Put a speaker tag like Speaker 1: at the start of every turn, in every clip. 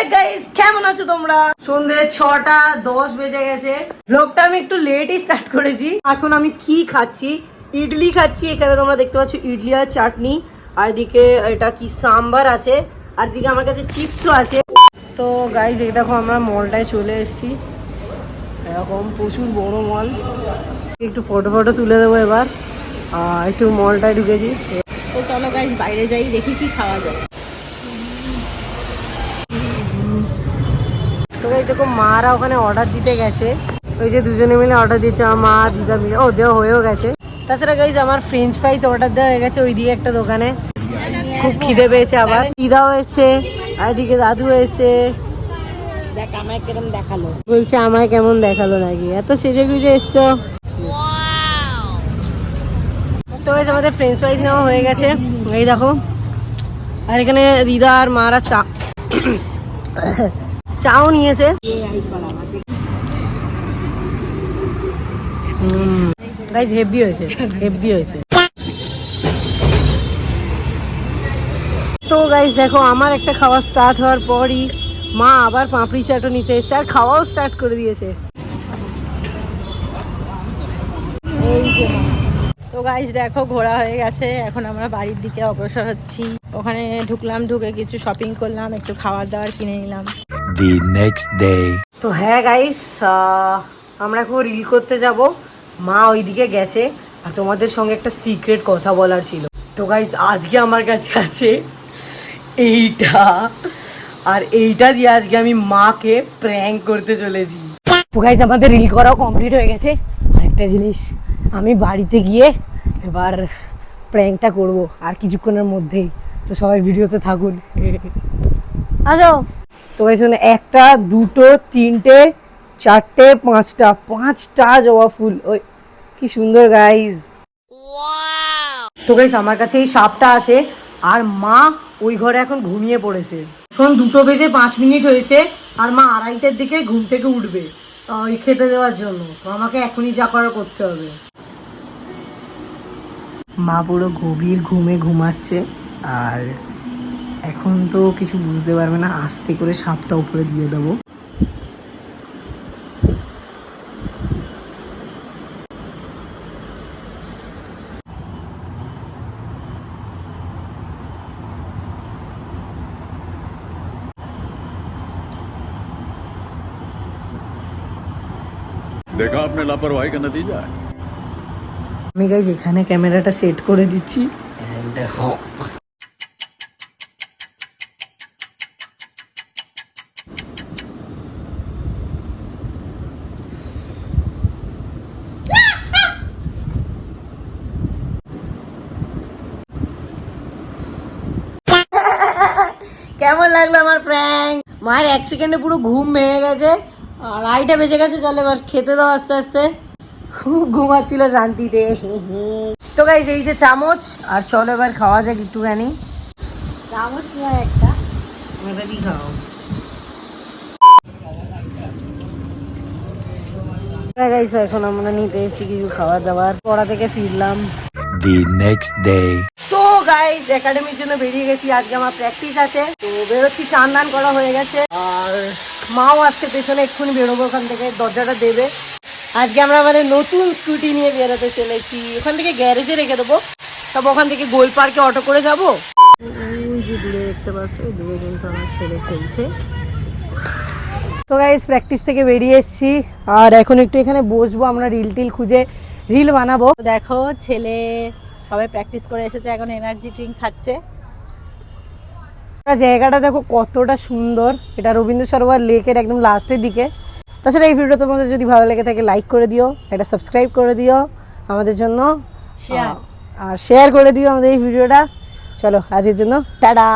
Speaker 1: Hi guys, কেমন আছো তোমরা? সন্ধ্যে 6:10 বেজে গেছে। ব্লগটা আমি একটু লেটই স্টার্ট করেছি। এখন আমি কি খাচ্ছি? ইডলি খাচ্ছি। এখানে তোমরা দেখতে পাচ্ছ ইডলি আর চাটনি, আর এদিকে এটা কি সাম্বার আছে, আর এদিকে আমার কাছে চিপসও আছে। তো গাইস এই দেখো আমরা মলটায় চলে এসেছি। এরকম প্রচুর বড় মল। একটু ফটো তুলে দেবো এবার। একটু মলটায় ঢুকেছি। তো চলো গাইস বাইরে যাই, দেখি কি খাওয়া যায়। তো গাইস দেখো মারা ওখানে অর্ডার দিতে গেছে। ওই যে দুজনে মিলে অর্ডার দিয়েছে, আমার মা দিদা মিলে। ও দেওয়া হয়েও গেছে। তাছাড়া গাইস আমার ফ্রেঞ্চ ফ্রাইজ অর্ডার দেওয়া হয়ে গেছে ওই দিকে একটা দোকানে। খুব খিদে পেয়েছে। আবার দিদাও এসছে, আর এদিকে দাদু এসছে। দেখ আমায় কেমন দেখালো, বলছে আমায় কেমন দেখালো নাকি, এত সেজে গুজে এসছো। তো গাইস আমাদের ফ্রেঞ্চ ফ্রাইজ নেওয়া হয়ে গেছে, এই দেখো। আর এখানে দিদা আর মারা চাও নিয়েছে। গাইস হেভি হয়েছে, হেভি হয়েছে। তো গাইস দেখো আমার একটা খাওয়া স্টার্ট হওয়ার পরই মা আবার পাপড়ি চাটও নিতে এসেছে, আর খাওয়াও স্টার্ট করে দিয়েছে। এই যে তো গাইস দেখো ঘোরা হয়ে গেছে, এখন আমরা বাড়ির দিকে অগ্রসর হচ্ছি। ওখানে ঢুকলাম, ঢুকে কিছু শপিং করলাম, একটু খাবার দাবার কিনে নিলাম।
Speaker 2: The next day.
Speaker 1: তো হ্যাঁ গাইস, আমরা এখন রিল করতে যাব। মা ওইদিকে গেছে, আর তোমাদের সঙ্গে একটা সিক্রেট কথা বলার ছিল। তো গাইস আজকে আমার কাছে আছে এইটা, আর এইটা দিয়ে আজকে আমি মাকে প্র্যাঙ্ক করতে চলেছি। তো গাইস আমাদের রিল করাও কমপ্লিট হয়ে গেছে। আরেকটা জিনিস, আমি বাড়িতে গিয়ে এবার প্র্যাঙ্কটা করব আর কিছুক্ষণের মধ্যেই। তো সবাই ভিডিওতে থাকুন। আসো। তো গাইস একটা দুটো তিনটে চারটে পাঁচটা জবা ফুল। ওই কি সুন্দর গাইস। তো গাইস আমার কাছে এই সাপটা আছে, আর মা ওই ঘরে এখন ঘুমিয়ে পড়েছে। এখন 2:05 হয়েছে, আর মা 2:30টার দিকে ঘুম থেকে উঠবে ওই খেতে দেওয়ার জন্য। তো আমাকে এখনই যা করার করতে হবে। মা পুরো গভীর ঘুমে ঘুমাচ্ছে, আর এখন তো কিছু বুঝতে পারবে না। আস্তে করে সাপটা উপরে দিয়ে দেবো।
Speaker 2: देखा आपने लापरवाही का नतीजा है।
Speaker 1: আমি গাইজ এখানে ক্যামেরাটা সেট করে দিচ্ছি। এন্ড কেমন লাগলো আমার প্র্যাঙ্ক? মায়ের 1 সেকেন্ডে পুরো ঘুম ভেঙে গেছে, আর 2:30 বেজে গেছে। চল এবার খেতে দাও আস্তে আস্তে। খুব ঘুমাচ্ছিল শান্তিতে। তো গাইস এই যে চামচ, আর চলো এবার খাওয়া যাক একটুখানি। চামচ নয় একটা, এটা কি খাও? গাইস এখন আমরা নিতে এসেছি কিছু খাবার দাবার। পড়া থেকে ফিরলাম।
Speaker 2: The next day.
Speaker 1: তো গাইস একাডেমির জন্য বেরিয়ে গেছি। আজকে আমার প্র্যাকটিস আছে, তো বেরোচ্ছি। চান দান করা হয়ে গেছে, আর মাও আসছে পেছনে, এক্ষুনি বেরোবো ওখান থেকে, দরজাটা দেবে। আজকে আমরা আমাদের নতুন স্কুটি নিয়ে বেরোতে চলেছি। ওখান থেকে গ্যারেজে রেখে দেবো, তবে ওখান থেকে গোল পার্কে অটো করে যাবো। যে দূরে দেখতে পাচ্ছ, দূরে কিন্তু আমার ছেলে খেলছে। তো গাইস প্র্যাকটিস থেকে বেরিয়ে এসেছি, আর এখন একটু এখানে বসবো। আমরা রিল টিল খুঁজে রিল বানাবো। দেখো ছেলে সবাই প্র্যাকটিস করে এসেছে, এখন এনার্জি ড্রিঙ্ক খাচ্ছে। জায়গাটা দেখো কতটা সুন্দর। এটা রবীন্দ্র সরোবর লেকের একদম লাস্টের দিকে। তাছাড়া এই ভিডিও তোমাদের যদি ভালো লেগে থাকে লাইক করে দিও, এটা সাবস্ক্রাইব করে দিও আমাদের জন্য, আর শেয়ার করে দিও আমাদের এই ভিডিওটা। চলো আজকের জন্য টাটা।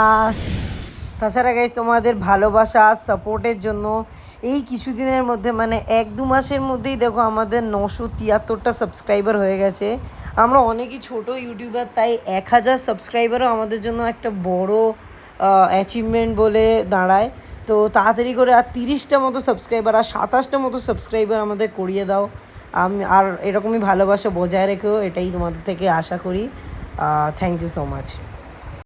Speaker 1: তাছাড়া গাইস তোমাদের ভালোবাসা সাপোর্টের জন্য এই কিছুদিনের মধ্যে, মানে 1-2 মাসের মধ্যেই দেখো আমাদের 973টা সাবস্ক্রাইবার হয়ে গেছে। আমরা অনেকই ছোট ইউটিউবার, তাই 1000 সাবস্ক্রাইবারও আমাদের জন্য একটা বড় অ্যাচিভমেন্ট বলে দাঁড়ায়। তো তাড়াতাড়ি করে আর 30টা মতো সাবস্ক্রাইবার আর 27টা মতো সাবস্ক্রাইবার আমাদের করিয়ে দাও। আর এরকমই ভালোবাসা বজায় রেখেও, এটাই তোমাদের থেকে আশা করি। Thank you so much.